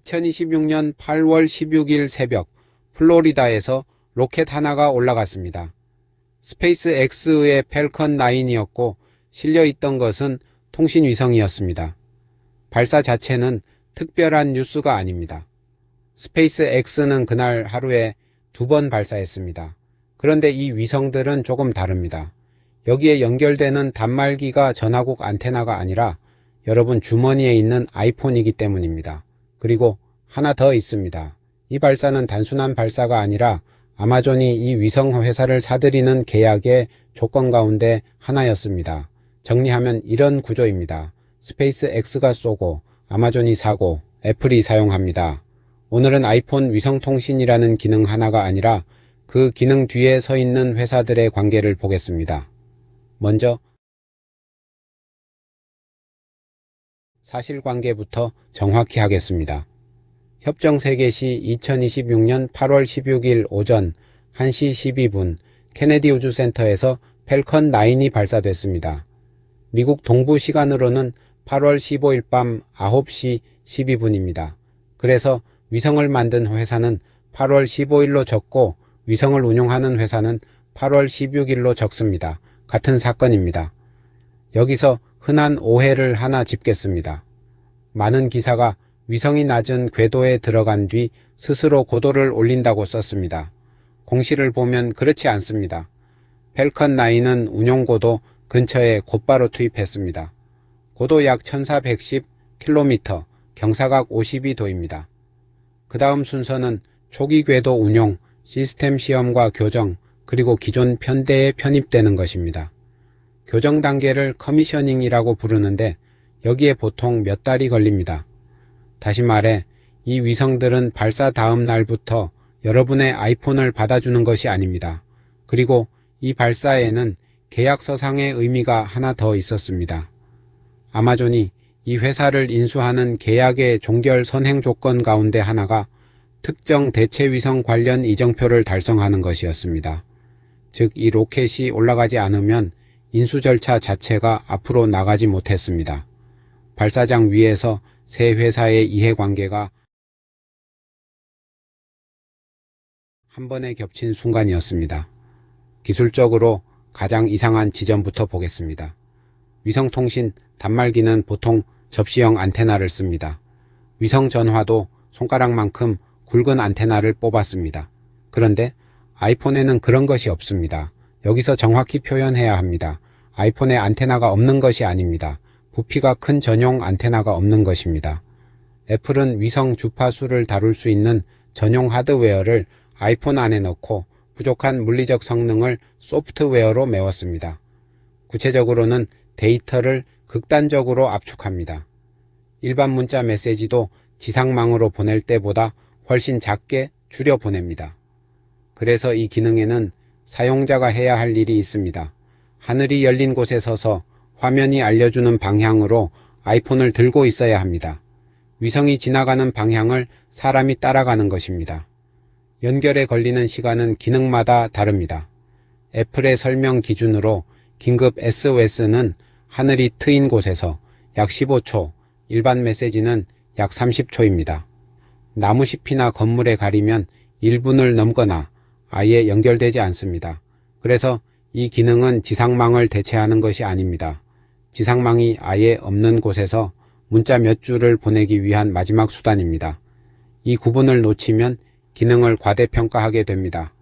2026년 8월 16일 새벽 플로리다에서 로켓 하나가 올라갔습니다. 스페이스X의 팰컨 9이었고 실려있던 것은 통신위성이었습니다. 발사 자체는 특별한 뉴스가 아닙니다. 스페이스X는 그날 하루에 2번 발사했습니다. 그런데 이 위성들은 조금 다릅니다. 여기에 연결되는 단말기가 전화국 안테나가 아니라 여러분 주머니에 있는 아이폰이기 때문입니다. 그리고 하나 더 있습니다. 이 발사는 단순한 발사가 아니라 아마존이 이 위성 회사를 사들이는 계약의 조건 가운데 하나였습니다. 정리하면 이런 구조입니다. 스페이스X가 쏘고 아마존이 사고 애플이 사용합니다. 오늘은 아이폰 위성통신이라는 기능 하나가 아니라 그 기능 뒤에 서 있는 회사들의 관계를 보겠습니다. 먼저 사실관계부터 정확히 하겠습니다. 협정 세계 시 2026년 8월 16일 오전 1시 12분 케네디 우주센터에서 팰컨 9이 발사됐습니다. 미국 동부 시간으로는 8월 15일 밤 9시 12분입니다. 그래서 위성을 만든 회사는 8월 15일로 적고 위성을 운용하는 회사는 8월 16일로 적습니다. 같은 사건입니다. 여기서 흔한 오해를 하나 짚겠습니다. 많은 기사가 위성이 낮은 궤도에 들어간 뒤 스스로 고도를 올린다고 썼습니다. 공시를 보면 그렇지 않습니다. 팰컨 9은 운용고도 근처에 곧바로 투입했습니다. 고도 약 1410km, 경사각 52도입니다. 그 다음 순서는 초기 궤도 운용, 시스템 시험과 교정, 그리고 기존 편대에 편입되는 것입니다. 교정 단계를 커미셔닝이라고 부르는데 여기에 보통 몇 달이 걸립니다. 다시 말해 이 위성들은 발사 다음 날부터 여러분의 아이폰을 받아주는 것이 아닙니다. 그리고 이 발사에는 계약서상의 의미가 하나 더 있었습니다. 아마존이 이 회사를 인수하는 계약의 종결 선행 조건 가운데 하나가 특정 대체 위성 관련 이정표를 달성하는 것이었습니다. 즉, 이 로켓이 올라가지 않으면 인수 절차 자체가 앞으로 나가지 못했습니다. 발사장 위에서 세 회사의 이해관계가 한 번에 겹친 순간이었습니다. 기술적으로 가장 이상한 지점부터 보겠습니다. 위성통신 단말기는 보통 접시형 안테나를 씁니다. 위성 전화도 손가락만큼 굵은 안테나를 뽑았습니다. 그런데 아이폰에는 그런 것이 없습니다. 여기서 정확히 표현해야 합니다. 아이폰에 안테나가 없는 것이 아닙니다. 부피가 큰 전용 안테나가 없는 것입니다. 애플은 위성 주파수를 다룰 수 있는 전용 하드웨어를 아이폰 안에 넣고 부족한 물리적 성능을 소프트웨어로 메웠습니다. 구체적으로는 데이터를 극단적으로 압축합니다. 일반 문자 메시지도 지상망으로 보낼 때보다 훨씬 작게 줄여 보냅니다. 그래서 이 기능에는 사용자가 해야 할 일이 있습니다. 하늘이 열린 곳에 서서 화면이 알려주는 방향으로 아이폰을 들고 있어야 합니다. 위성이 지나가는 방향을 사람이 따라가는 것입니다. 연결에 걸리는 시간은 기능마다 다릅니다. 애플의 설명 기준으로 긴급 SOS는 하늘이 트인 곳에서 약 15초, 일반 메시지는 약 30초입니다. 나무숲이나 건물에 가리면 1분을 넘거나 아예 연결되지 않습니다. 그래서 이 기능은 지상망을 대체하는 것이 아닙니다. 지상망이 아예 없는 곳에서 문자 몇 줄을 보내기 위한 마지막 수단입니다. 이 구분을 놓치면 기능을 과대평가하게 됩니다.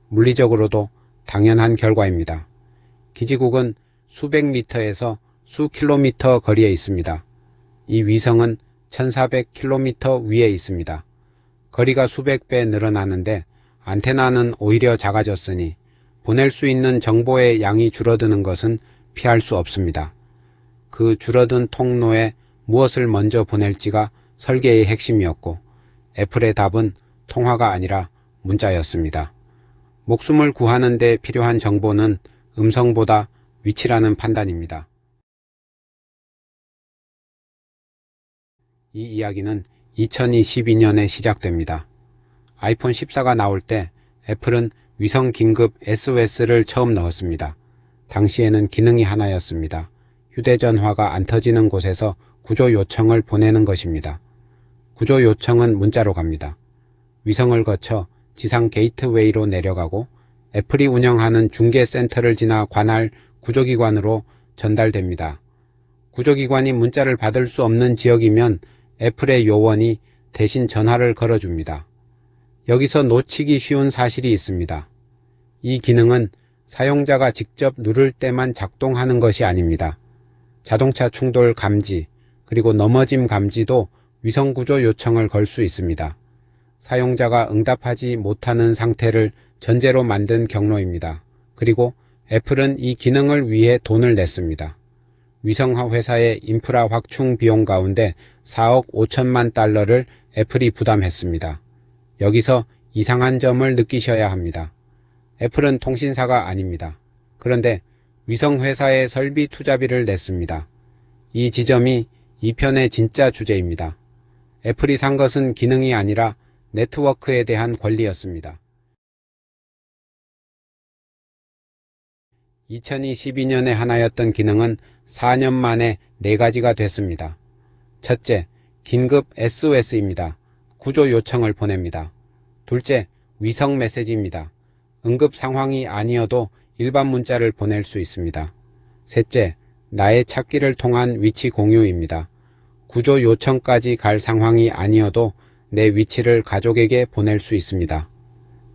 물리적으로도 당연한 결과입니다. 기지국은 수백 미터에서 수 킬로미터 거리에 있습니다. 이 위성은 1400km 위에 있습니다. 거리가 수백 배 늘어나는데 안테나는 오히려 작아졌으니 보낼 수 있는 정보의 양이 줄어드는 것은 피할 수 없습니다. 그 줄어든 통로에 무엇을 먼저 보낼지가 설계의 핵심이었고 애플의 답은 통화가 아니라 문자였습니다. 목숨을 구하는 데 필요한 정보는 음성보다 위치라는 판단입니다. 이 이야기는 2022년에 시작됩니다. 아이폰 14가 나올 때 애플은 위성 긴급 SOS를 처음 넣었습니다. 당시에는 기능이 하나였습니다. 휴대전화가 안 터지는 곳에서 구조 요청을 보내는 것입니다. 구조 요청은 문자로 갑니다. 위성을 거쳐 지상 게이트웨이로 내려가고 애플이 운영하는 중계센터를 지나 관할 구조기관으로 전달됩니다. 구조기관이 문자를 받을 수 없는 지역이면 애플의 요원이 대신 전화를 걸어줍니다. 여기서 놓치기 쉬운 사실이 있습니다. 이 기능은 사용자가 직접 누를 때만 작동하는 것이 아닙니다. 자동차 충돌 감지, 그리고 넘어짐 감지도 위성 구조 요청을 걸 수 있습니다. 사용자가 응답하지 못하는 상태를 전제로 만든 경로입니다. 그리고 애플은 이 기능을 위해 돈을 냈습니다. 위성화 회사의 인프라 확충 비용 가운데 4억 5천만 달러를 애플이 부담했습니다. 여기서 이상한 점을 느끼셔야 합니다. 애플은 통신사가 아닙니다. 그런데 위성 회사의 설비 투자비를 냈습니다. 이 지점이 이 편의 진짜 주제입니다. 애플이 산 것은 기능이 아니라 네트워크에 대한 권리였습니다. 2012년에 하나였던 기능은 4년 만에 4가지가 됐습니다. 첫째, 긴급 SOS입니다. 구조 요청을 보냅니다. 둘째, 위성 메시지입니다. 응급 상황이 아니어도 일반 문자를 보낼 수 있습니다. 셋째, 나의 찾기를 통한 위치 공유입니다. 구조 요청까지 갈 상황이 아니어도 내 위치를 가족에게 보낼 수 있습니다.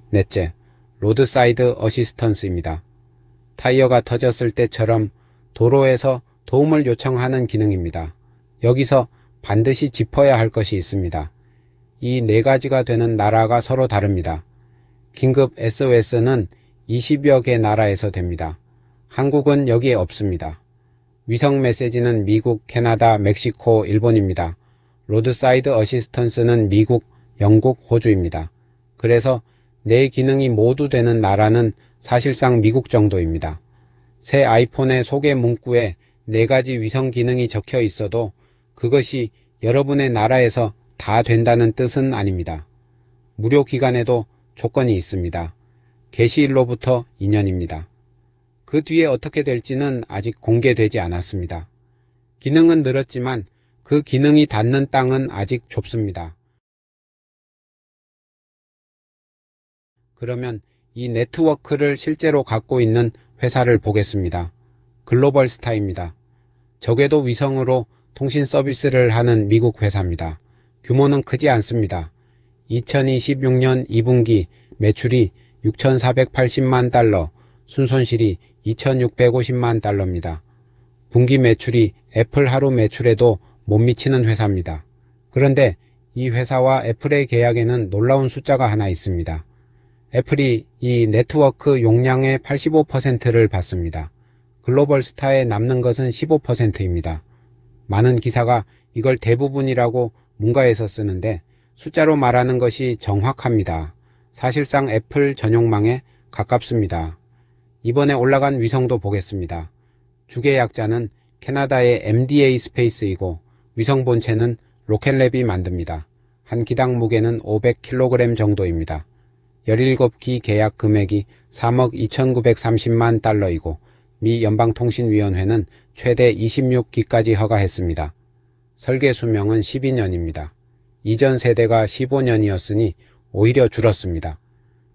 넷째, 로드사이드 어시스턴스입니다. 타이어가 터졌을 때처럼 도로에서 도움을 요청하는 기능입니다. 여기서 반드시 짚어야 할 것이 있습니다. 이 4가지가 되는 나라가 서로 다릅니다. 긴급 SOS는 20여 개 나라에서 됩니다. 한국은 여기에 없습니다. 위성 메시지는 미국, 캐나다, 멕시코, 일본입니다. 로드사이드 어시스턴스는 미국, 영국, 호주입니다. 그래서 4기능이 모두 되는 나라는 사실상 미국 정도입니다. 새 아이폰의 소개 문구에 4가지 위성 기능이 적혀 있어도 그것이 여러분의 나라에서 다 된다는 뜻은 아닙니다. 무료 기간에도 조건이 있습니다. 게시일로부터 2년입니다. 그 뒤에 어떻게 될지는 아직 공개되지 않았습니다. 기능은 늘었지만 그 기능이 닿는 땅은 아직 좁습니다. 그러면 이 네트워크를 실제로 갖고 있는 회사를 보겠습니다. 글로벌스타입니다. 적외도 위성으로 통신 서비스를 하는 미국 회사입니다. 규모는 크지 않습니다. 2026년 2분기 매출이 6,480만 달러, 순손실이 2,650만 달러입니다. 분기 매출이 애플 하루 매출에도 못 미치는 회사입니다. 그런데 이 회사와 애플의 계약에는 놀라운 숫자가 하나 있습니다. 애플이 이 네트워크 용량의 85%를 받습니다. 글로벌스타에 남는 것은 15%입니다. 많은 기사가 이걸 대부분이라고 문가에서 쓰는데 숫자로 말하는 것이 정확합니다. 사실상 애플 전용망에 가깝습니다. 이번에 올라간 위성도 보겠습니다. 주계 약자는 캐나다의 MDA 스페이스이고 위성 본체는 로켓랩이 만듭니다. 한 기당 무게는 500kg 정도입니다. 17기 계약 금액이 3억 2,930만 달러이고 미 연방통신위원회는 최대 26기까지 허가했습니다. 설계 수명은 12년입니다. 이전 세대가 15년이었으니 오히려 줄었습니다.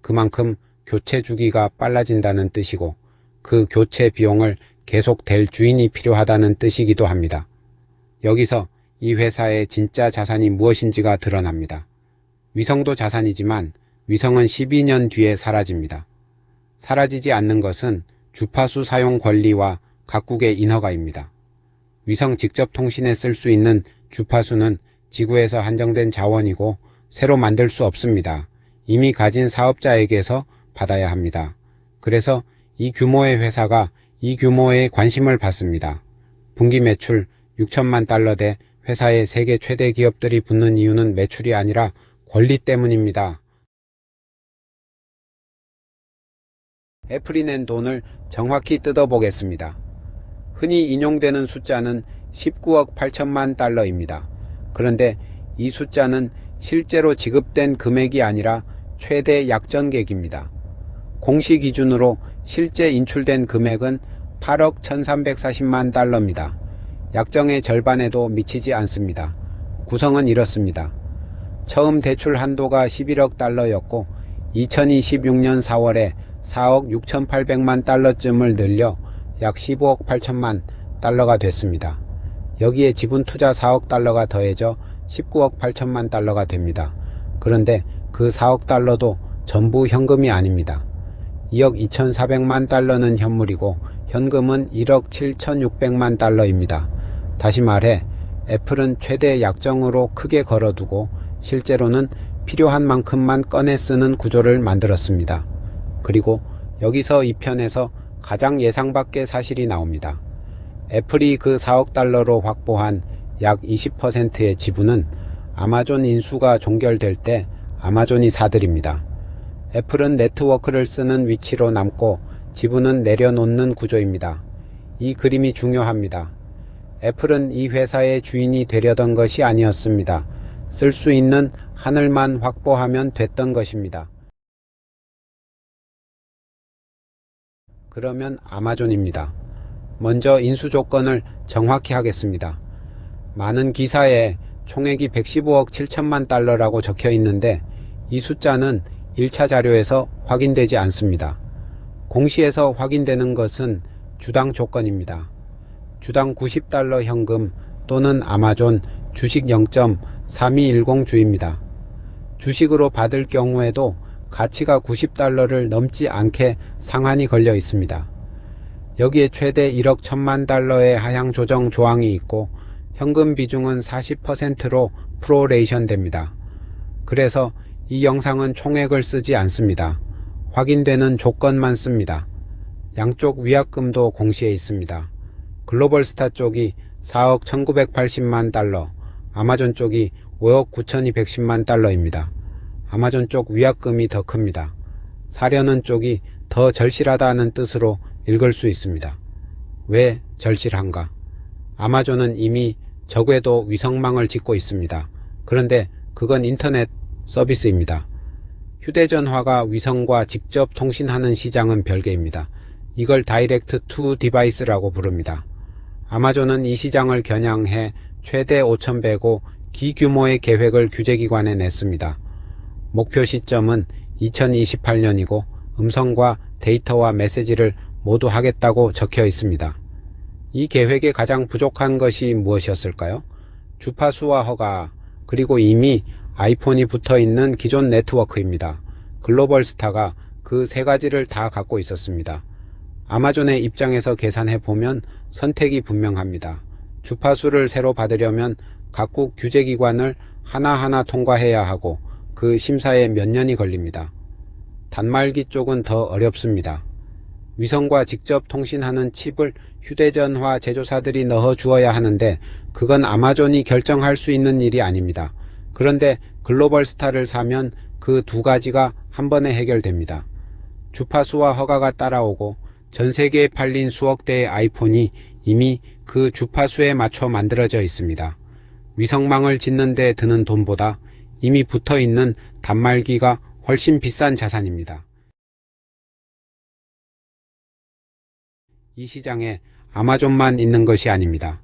그만큼 교체 주기가 빨라진다는 뜻이고 그 교체 비용을 계속 댈 주인이 필요하다는 뜻이기도 합니다. 여기서 이 회사의 진짜 자산이 무엇인지가 드러납니다. 위성도 자산이지만 위성은 12년 뒤에 사라집니다. 사라지지 않는 것은 주파수 사용 권리와 각국의 인허가입니다. 위성 직접 통신에 쓸 수 있는 주파수는 지구에서 한정된 자원이고 새로 만들 수 없습니다. 이미 가진 사업자에게서 받아야 합니다. 그래서 이 규모의 회사가 이 규모에 관심을 받습니다. 분기 매출 6천만 달러대 회사의 세계 최대 기업들이 붙는 이유는 매출이 아니라 권리 때문입니다. 애플이 낸 돈을 정확히 뜯어보겠습니다. 흔히 인용되는 숫자는 19억 8천만 달러입니다. 그런데 이 숫자는 실제로 지급된 금액이 아니라 최대 약정객입니다. 공시 기준으로 실제 인출된 금액은 8억 1340만 달러입니다. 약정의 절반에도 미치지 않습니다. 구성은 이렇습니다. 처음 대출 한도가 11억 달러였고 2026년 4월에 4억 6,800만 달러쯤을 늘려 약 15억 8천만 달러가 됐습니다. 여기에 지분 투자 4억 달러가 더해져 19억 8천만 달러가 됩니다. 그런데 그 4억 달러도 전부 현금이 아닙니다. 2억 2,400만 달러는 현물이고 현금은 1억 7,600만 달러입니다. 다시 말해 애플은 최대 약정으로 크게 걸어두고 실제로는 필요한 만큼만 꺼내 쓰는 구조를 만들었습니다. 그리고 여기서 이 편에서 가장 예상 밖의 사실이 나옵니다. 애플이 그 4억 달러로 확보한 약 20%의 지분은 아마존 인수가 종결될 때 아마존이 사들입니다. 애플은 네트워크를 쓰는 위치로 남고 지분은 내려놓는 구조입니다. 이 그림이 중요합니다. 애플은 이 회사의 주인이 되려던 것이 아니었습니다. 쓸 수 있는 하늘만 확보하면 됐던 것입니다. 그러면 아마존입니다. 먼저 인수 조건을 정확히 하겠습니다. 많은 기사에 총액이 115억 7천만 달러라고 적혀 있는데 이 숫자는 1차 자료에서 확인되지 않습니다. 공시에서 확인되는 것은 주당 조건입니다. 주당 90달러 현금 또는 아마존 주식 0.3210주입니다. 주식으로 받을 경우에도 가치가 90달러를 넘지 않게 상한이 걸려 있습니다. 여기에 최대 1억 1천만 달러의 하향 조정 조항이 있고 현금 비중은 40%로 프로레이션 됩니다. 그래서 이 영상은 총액을 쓰지 않습니다. 확인되는 조건만 씁니다. 양쪽 위약금도 공시에 있습니다. 글로벌스타 쪽이 4억 1980만 달러, 아마존 쪽이 5억 9210만 달러입니다. 아마존 쪽 위약금이 더 큽니다. 사려는 쪽이 더 절실하다는 뜻으로 읽을 수 있습니다. 왜 절실한가? 아마존은 이미 적외도 위성망을 짓고 있습니다. 그런데 그건 인터넷 서비스입니다. 휴대전화가 위성과 직접 통신하는 시장은 별개입니다. 이걸 다이렉트 투 디바이스라고 부릅니다. 아마존은 이 시장을 겨냥해 최대 5,100호 기규모의 계획을 규제기관에 냈습니다. 목표 시점은 2028년이고 음성과 데이터와 메시지를 모두 하겠다고 적혀 있습니다. 이 계획에 가장 부족한 것이 무엇이었을까요? 주파수와 허가, 그리고 이미 아이폰이 붙어 있는 기존 네트워크입니다. 글로벌스타가 그 세 가지를 다 갖고 있었습니다. 아마존의 입장에서 계산해 보면 선택이 분명합니다. 주파수를 새로 받으려면 각국 규제기관을 하나하나 통과해야 하고 그 심사에 몇 년이 걸립니다. 단말기 쪽은 더 어렵습니다. 위성과 직접 통신하는 칩을 휴대전화 제조사들이 넣어 주어야 하는데 그건 아마존이 결정할 수 있는 일이 아닙니다. 그런데 글로벌스타를 사면 그 두 가지가 한 번에 해결됩니다. 주파수와 허가가 따라오고 전 세계에 팔린 수억 대의 아이폰이 이미 그 주파수에 맞춰 만들어져 있습니다. 위성망을 짓는 데 드는 돈보다 이미 붙어 있는 단말기가 훨씬 비싼 자산입니다. 이 시장에 아마존만 있는 것이 아닙니다.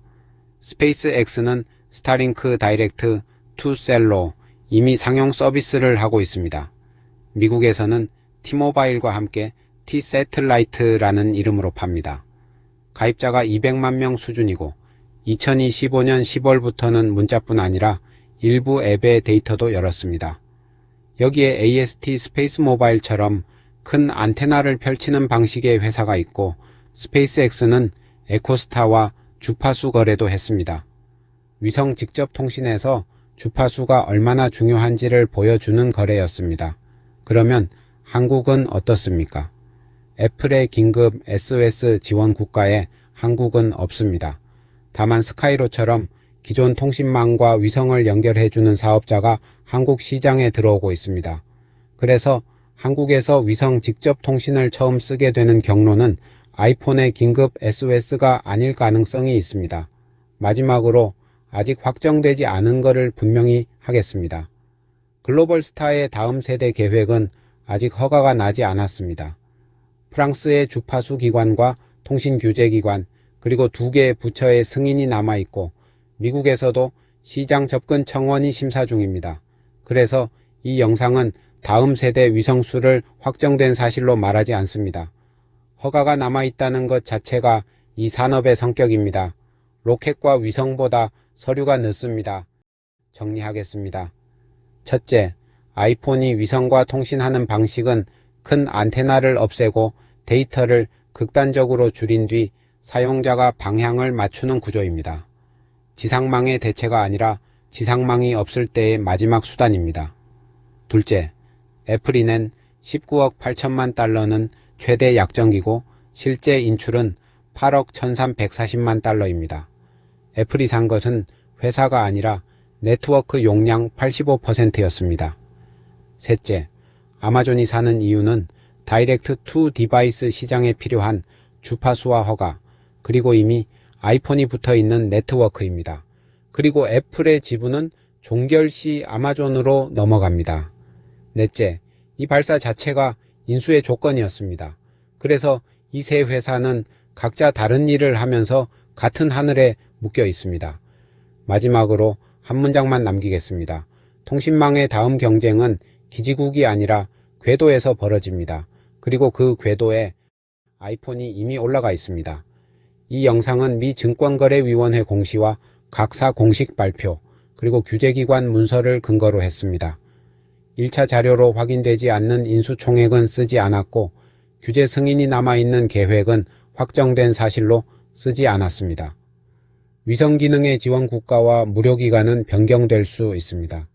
스페이스X는 스타링크 다이렉트 투 셀로 이미 상용 서비스를 하고 있습니다. 미국에서는 티모바일과 함께 T-Satellite라는 이름으로 팝니다. 가입자가 200만 명 수준이고 2025년 10월부터는 문자뿐 아니라 일부 앱의 데이터도 열었습니다. 여기에 AST 스페이스 모바일처럼 큰 안테나를 펼치는 방식의 회사가 있고 스페이스X는 에코스타와 주파수 거래도 했습니다. 위성 직접 통신에서 주파수가 얼마나 중요한지를 보여주는 거래였습니다. 그러면 한국은 어떻습니까? 애플의 긴급 SOS 지원 국가에 한국은 없습니다. 다만 스카이로처럼 기존 통신망과 위성을 연결해주는 사업자가 한국 시장에 들어오고 있습니다. 그래서 한국에서 위성 직접 통신을 처음 쓰게 되는 경로는 아이폰의 긴급 SOS가 아닐 가능성이 있습니다. 마지막으로 아직 확정되지 않은 것을 분명히 하겠습니다. 글로벌스타의 다음 세대 계획은 아직 허가가 나지 않았습니다. 프랑스의 주파수 기관과 통신규제기관 그리고 2개의 부처의 승인이 남아있고 미국에서도 시장 접근 청원이 심사 중입니다. 그래서 이 영상은 다음 세대 위성수를 확정된 사실로 말하지 않습니다. 허가가 남아있다는 것 자체가 이 산업의 성격입니다. 로켓과 위성보다 서류가 늦습니다. 정리하겠습니다. 첫째, 아이폰이 위성과 통신하는 방식은 큰 안테나를 없애고 데이터를 극단적으로 줄인 뒤 사용자가 방향을 맞추는 구조입니다. 지상망의 대체가 아니라 지상망이 없을 때의 마지막 수단입니다. 둘째, 애플이 낸 19억 8천만 달러는 최대 약정이고 실제 인출은 8억 1340만 달러입니다. 애플이 산 것은 회사가 아니라 네트워크 용량 85%였습니다. 셋째, 아마존이 사는 이유는 다이렉트 투 디바이스 시장에 필요한 주파수와 허가, 그리고 이미 아이폰이 붙어 있는 네트워크입니다. 그리고 애플의 지분은 종결 시 아마존으로 넘어갑니다. 넷째, 이 발사 자체가 인수의 조건이었습니다. 그래서 이 세 회사는 각자 다른 일을 하면서 같은 하늘에 묶여 있습니다. 마지막으로 한 문장만 남기겠습니다. 통신망의 다음 경쟁은 기지국이 아니라 궤도에서 벌어집니다. 그리고 그 궤도에 아이폰이 이미 올라가 있습니다. 이 영상은 미 증권거래위원회 공시와 각사 공식 발표, 그리고 규제기관 문서를 근거로 했습니다. 1차 자료로 확인되지 않는 인수총액은 쓰지 않았고 규제 승인이 남아있는 계획은 확정된 사실로 쓰지 않았습니다. 위성 기능의 지원 국가와 무료 기간은 변경될 수 있습니다.